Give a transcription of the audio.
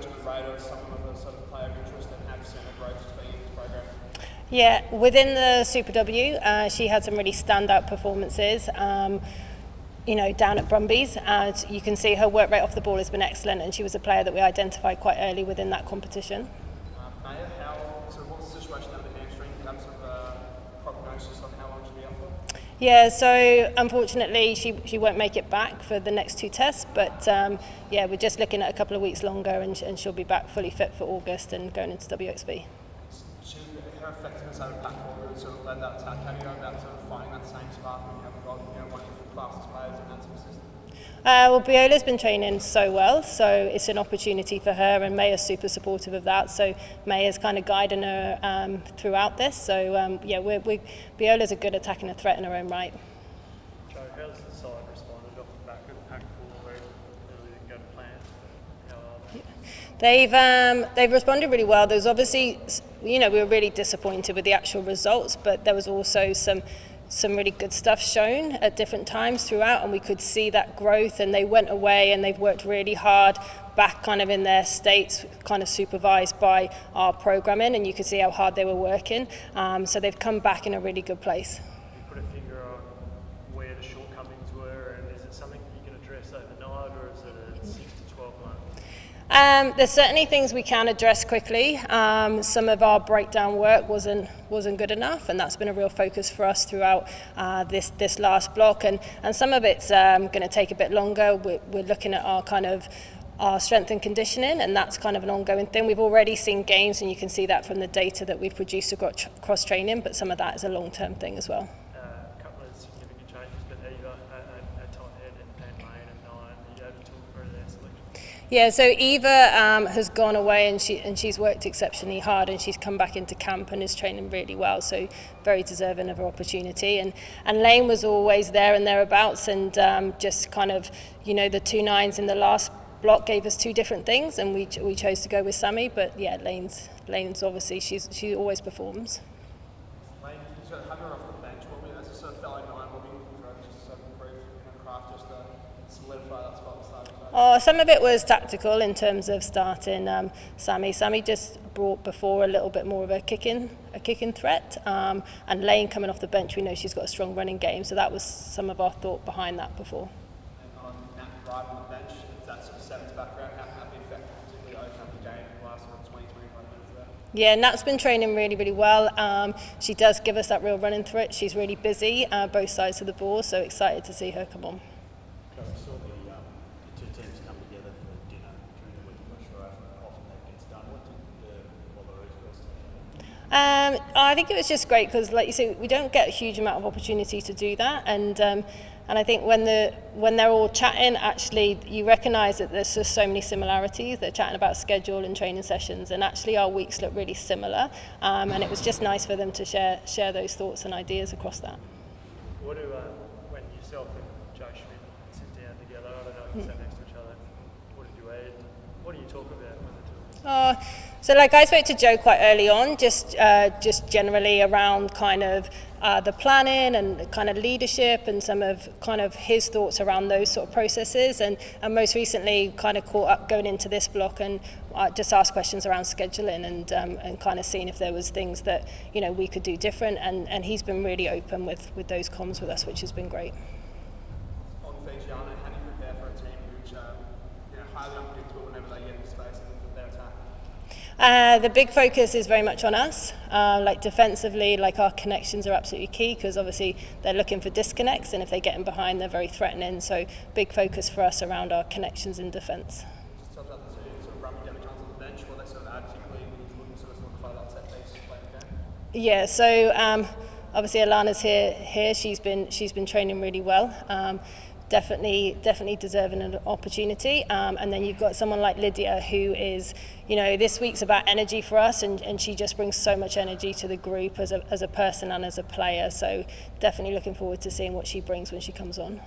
much on the radar as someone of a sort of player of interest and have seen her growth to be in this program? Yeah, within the Super W, she had some really standout performances. Down at Brumbies, and you can see her work rate off the ball has been excellent, and she was a player that we identified quite early within that competition. Maya, what's the situation of the hamstring? Do you have some prognosis on how long she'll be out for? Yeah, so unfortunately she won't make it back for the next 2 tests, but we're just looking at a couple of weeks longer, and she'll be back fully fit for August and going into WXV. Her effectiveness over platform and sort of led that attack. How do you go about sort of finding that same spark when you haven't got one of the fastest players in that sort of system? Biola's been training so well, so it's an opportunity for her, and Maya's super supportive of that. So Maya's kind of guiding her throughout this. So Biola's a good attacking a threat in her own right. Jo, how's the side responded off the back of the pack full where it really didn't go to plan? They've responded really well. There's obviously, we were really disappointed with the actual results, but there was also some really good stuff shown at different times throughout, and we could see that growth, and they went away and they've worked really hard back kind of in their states, kind of supervised by our programming, and you could see how hard they were working. So they've come back in a really good place. You put a finger on where the shortcomings were, and is it something you can address overnight, or is it a 6 to 12 months? There's certainly things we can address quickly. Some of our breakdown work wasn't good enough, and that's been a real focus for us throughout this last block. And some of it's going to take a bit longer. We're looking at our strength and conditioning, and that's kind of an ongoing thing. We've already seen gains, and you can see that from the data that we've produced across training. But some of that is a long-term thing as well. A couple of significant changes, but Eva at tight head and Lane at 9. Are you able to talk through their selection? Yeah, so Eva has gone away, and she's worked exceptionally hard, and she's come back into camp and is training really well, so very deserving of her opportunity. And Lane was always there and thereabouts, and just kind of, the 2 9s in the last block gave us 2 different things, and we chose to go with Sammy. But yeah, Lane's obviously, she always performs. Lane, you sort of have her off the bench. As a sort of fellow 9, what were you looking for her just to sort of improve her craft, just to solidify that spot? Some of it was tactical in terms of starting Sammy. Sammy just brought before a little bit more of a kicking threat, and Lane coming off the bench, we know she's got a strong running game, so that was some of our thought behind that before. And on Nat right on the bench, is that sort of sevens background, how effective, particularly open up the game in the last sort of 20, 25 minutes there? Yeah, Nat's been training really, really well. She does give us that real running threat. She's really busy both sides of the ball, so excited to see her come on. I think it was just great because, like you say, we don't get a huge amount of opportunity to do that, and I think when they're all chatting, actually you recognise that there's just so many similarities. They're chatting about schedule and training sessions, and actually our weeks look really similar, and it was just nice for them to share those thoughts and ideas across that. What do when yourself and Jo Schmidt sit down together? I don't know if you sat next to each other. What did you eat? What do you talk about when the two? So like I spoke to Jo quite early on, just generally around kind of the planning and kind of leadership and some of kind of his thoughts around those sort of processes, and most recently kind of caught up going into this block and just asked questions around scheduling and kind of seeing if there was things that we could do different, and he's been really open with those comms with us, which has been great. On Fijiana, how do you prepare for a team which highly unpredictable whenever they get into space and their attack? The big focus is very much on us. Like defensively, like our connections are absolutely key because obviously they're looking for disconnects, and if they get in behind, they're very threatening. So big focus for us around our connections in defence. Just talk about the 2 sort of Rummy Demicons on the bench, what they sort of add particularly when he's looking sort of play that set piece playing the game. Yeah, so obviously Alana's here. She's been training really well. Definitely deserving an opportunity. And then you've got someone like Lydia who is, this week's about energy for us, and she just brings so much energy to the group as a person and as a player. So definitely looking forward to seeing what she brings when she comes on.